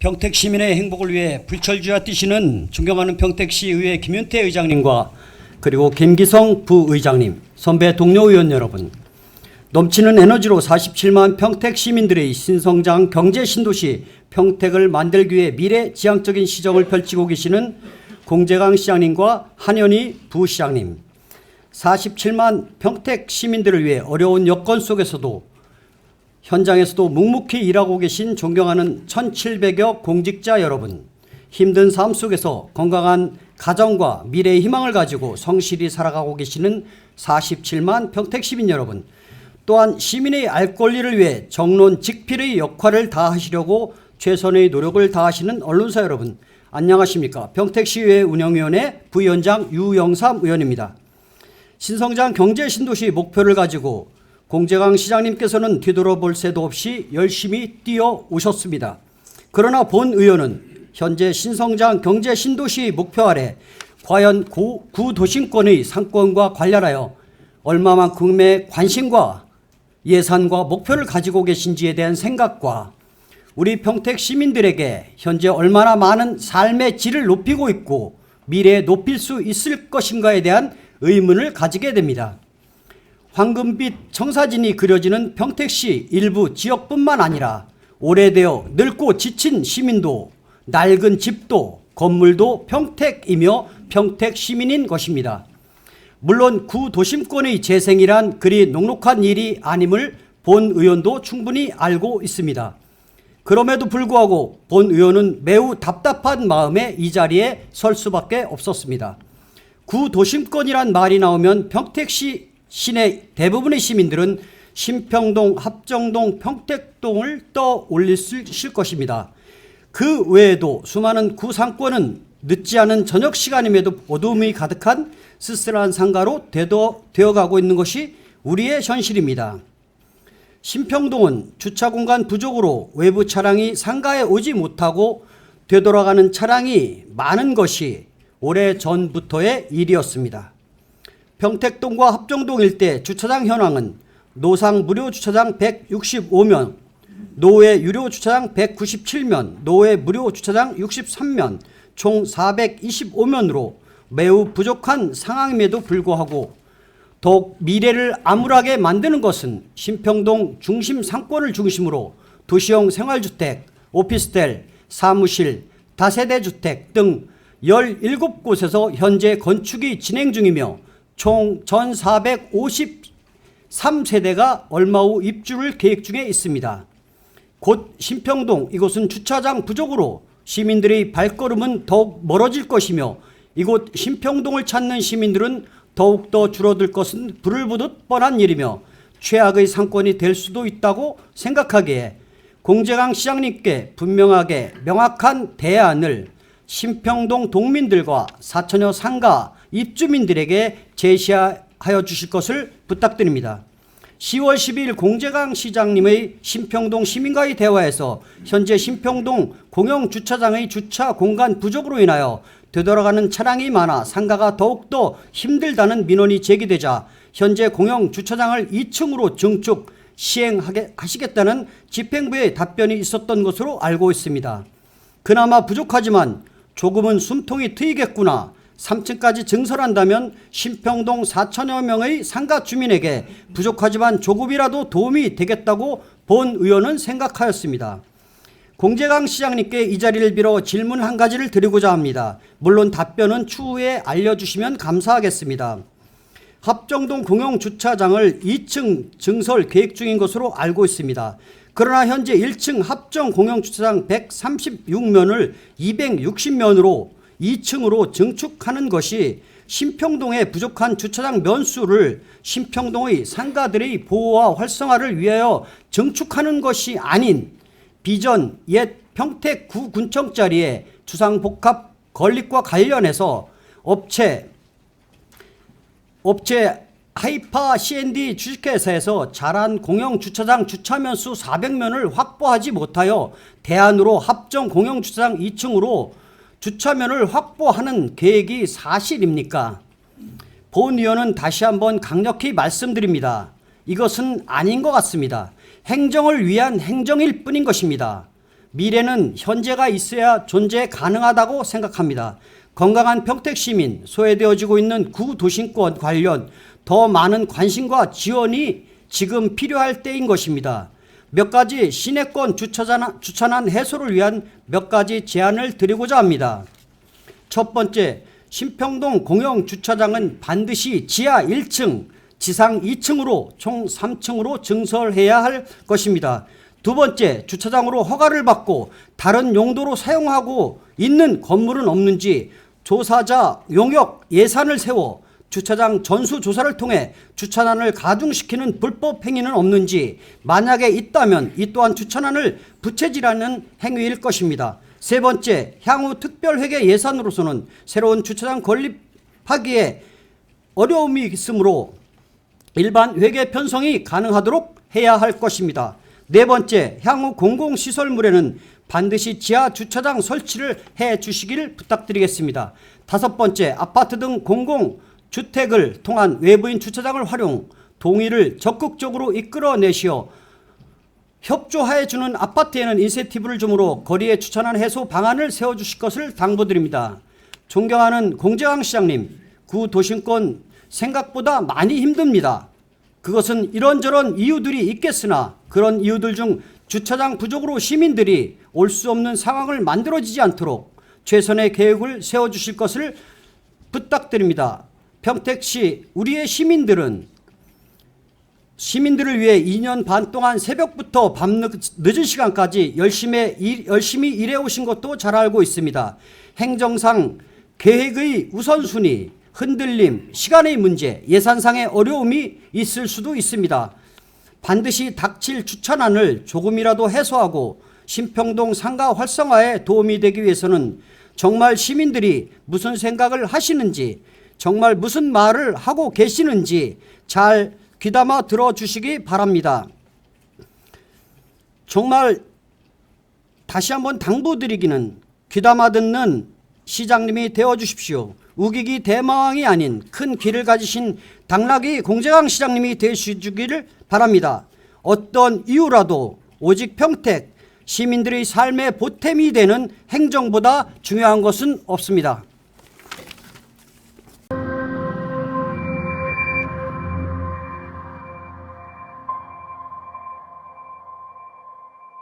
평택 시민의 행복을 위해 불철주야 뛰시는 존경하는 평택시의회 김윤태 의장님과 그리고 김기성 부의장님, 선배 동료 의원 여러분, 넘치는 에너지로 47만 평택 시민들의 신성장 경제 신도시 평택을 만들기 위해 미래지향적인 시정을 펼치고 계시는 공재강 시장님과 한현희 부시장님, 47만 평택 시민들을 위해 어려운 여건 속에서도 현장에서도 묵묵히 일하고 계신 존경하는 1700여 공직자 여러분, 힘든 삶 속에서 건강한 가정과 미래의 희망을 가지고 성실히 살아가고 계시는 47만 평택 시민 여러분, 또한 시민의 알 권리를 위해 정론직필의 역할을 다하시려고 최선의 노력을 다하시는 언론사 여러분, 안녕하십니까. 평택시의회 운영위원회 부위원장 유영삼 의원입니다. 신성장 경제신도시 목표를 가지고 공재강 시장님께서는 뒤돌아볼 새도 없이 열심히 뛰어오셨습니다. 그러나 본 의원은 현재 신성장 경제신도시 목표 아래 과연 구도심권의 상권과 관련하여 얼마만큼의 관심과 예산과 목표를 가지고 계신지에 대한 생각과 우리 평택 시민들에게 현재 얼마나 많은 삶의 질을 높이고 있고 미래에 높일 수 있을 것인가에 대한 의문을 가지게 됩니다. 황금빛 청사진이 그려지는 평택시 일부 지역뿐만 아니라 오래되어 늙고 지친 시민도 낡은 집도 건물도 평택이며 평택 시민인 것입니다. 물론 구도심권의 재생이란 그리 녹록한 일이 아님을 본 의원도 충분히 알고 있습니다. 그럼에도 불구하고 본 의원은 매우 답답한 마음에 이 자리에 설 수밖에 없었습니다. 구도심권이란 말이 나오면 평택시 시내 대부분의 시민들은 신평동, 합정동, 평택동을 떠올리실 것입니다. 그 외에도 수많은 구상권은 늦지 않은 저녁 시간임에도 어두움이 가득한 쓸쓸한 상가로 되어가고 있는 것이 우리의 현실입니다. 신평동은 주차 공간 부족으로 외부 차량이 상가에 오지 못하고 되돌아가는 차량이 많은 것이 오래전부터의 일이었습니다. 평택동과 합정동 일대 주차장 현황은 노상 무료 주차장 165면, 노외 유료 주차장 197면, 노외 무료 주차장 63면, 총 425면으로 매우 부족한 상황임에도 불구하고 더욱 미래를 암울하게 만드는 것은 신평동 중심 상권을 중심으로 도시형 생활주택, 오피스텔, 사무실, 다세대 주택 등 17곳에서 현재 건축이 진행 중이며 총 1453세대가 얼마 후 입주를 계획 중에 있습니다. 곧 신평동 이곳은 주차장 부족으로 시민들의 발걸음은 더욱 멀어질 것이며 이곳 신평동을 찾는 시민들은 더욱더 줄어들 것은 불을 보듯 뻔한 일이며 최악의 상권이 될 수도 있다고 생각하기에 공재강 시장님께 분명하게 명확한 대안을 신평동 동민들과 4천여 상가 입주민들에게 제시하여 주실 것을 부탁드립니다. 10월 12일 공재강 시장님의 신평동 시민과의 대화에서 현재 신평동 공영주차장의 주차 공간 부족으로 인하여 되돌아가는 차량이 많아 상가가 더욱더 힘들다는 민원이 제기되자 현재 공영주차장을 2층으로 증축 시행하시겠다는 집행부의 답변이 있었던 것으로 알고 있습니다. 그나마 부족하지만 조금은 숨통이 트이겠구나. 3층까지 증설한다면 신평동 4천여 명의 상가 주민에게 부족하지만 조금이라도 도움이 되겠다고 본 의원은 생각하였습니다. 공재강 시장님께 이 자리를 빌어 질문 한 가지를 드리고자 합니다. 물론 답변은 추후에 알려주시면 감사하겠습니다. 합정동 공영주차장을 2층 증설 계획 중인 것으로 알고 있습니다. 그러나 현재 1층 합정 공영주차장 136면을 260면으로 2층으로 증축하는 것이 신평동의 부족한 주차장 면수를 신평동의 상가들의 보호와 활성화를 위하여 증축하는 것이 아닌 비전 옛 평택 구군청 자리에 주상복합 건립과 관련해서 업체 하이파 C&D 주식회사에서 자란 공영주차장 주차면수 400면을 확보하지 못하여 대안으로 합정 공영주차장 2층으로 주차면을 확보하는 계획이 사실입니까? 본 의원은 다시 한번 강력히 말씀드립니다. 이것은 아닌 것 같습니다. 행정을 위한 행정일 뿐인 것입니다. 미래는 현재가 있어야 존재 가능하다고 생각합니다. 건강한 평택시민, 소외되어지고 있는 구도심권 관련 더 많은 관심과 지원이 지금 필요할 때인 것입니다. 몇 가지 시내권 주차난 해소를 위한 몇 가지 제안을 드리고자 합니다. 첫 번째, 신평동 공영주차장은 반드시 지하 1층, 지상 2층으로 총 3층으로 증설해야 할 것입니다. 두 번째, 주차장으로 허가를 받고 다른 용도로 사용하고 있는 건물은 없는지 조사자 용역 예산을 세워 주차장 전수조사를 통해 주차난을 가중시키는 불법 행위는 없는지, 만약에 있다면 이 또한 주차난을 부채질하는 행위일 것입니다. 세 번째, 향후 특별회계 예산으로서는 새로운 주차장 건립하기에 어려움이 있으므로 일반 회계 편성이 가능하도록 해야 할 것입니다. 네 번째, 향후 공공시설물에는 반드시 지하 주차장 설치를 해 주시길 부탁드리겠습니다. 다섯 번째, 아파트 등 공공주택을 통한 외부인 주차장을 활용, 동의를 적극적으로 이끌어내시어 협조해 주는 아파트에는 인센티브를 주므로 거리의 주차난 해소 방안을 세워주실 것을 당부드립니다. 존경하는 공재광 시장님, 구도심권 생각보다 많이 힘듭니다. 그것은 이런저런 이유들이 있겠으나 그런 이유들 중 주차장 부족으로 시민들이 올 수 없는 상황을 만들어지지 않도록 최선의 계획을 세워주실 것을 부탁드립니다. 평택시 우리의 시민들을 위해 2년 반 동안 새벽부터 밤늦은 시간까지 열심히 일해 오신 것도 잘 알고 있습니다. 행정상 계획의 우선순위, 흔들림, 시간의 문제, 예산상의 어려움이 있을 수도 있습니다. 반드시 닥칠 주차난을 조금이라도 해소하고 신평동 상가 활성화에 도움이 되기 위해서는 정말 시민들이 무슨 생각을 하시는지, 정말 무슨 말을 하고 계시는지 잘 귀담아 들어주시기 바랍니다. 정말 다시 한번 당부드리기는 귀담아 듣는 시장님이 되어주십시오. 우기기 대마왕이 아닌 큰 귀를 가지신 당나귀 공재광 시장님이 되시기를 바랍니다. 어떤 이유라도 오직 평택 시민들의 삶의 보탬이 되는 행정보다 중요한 것은 없습니다.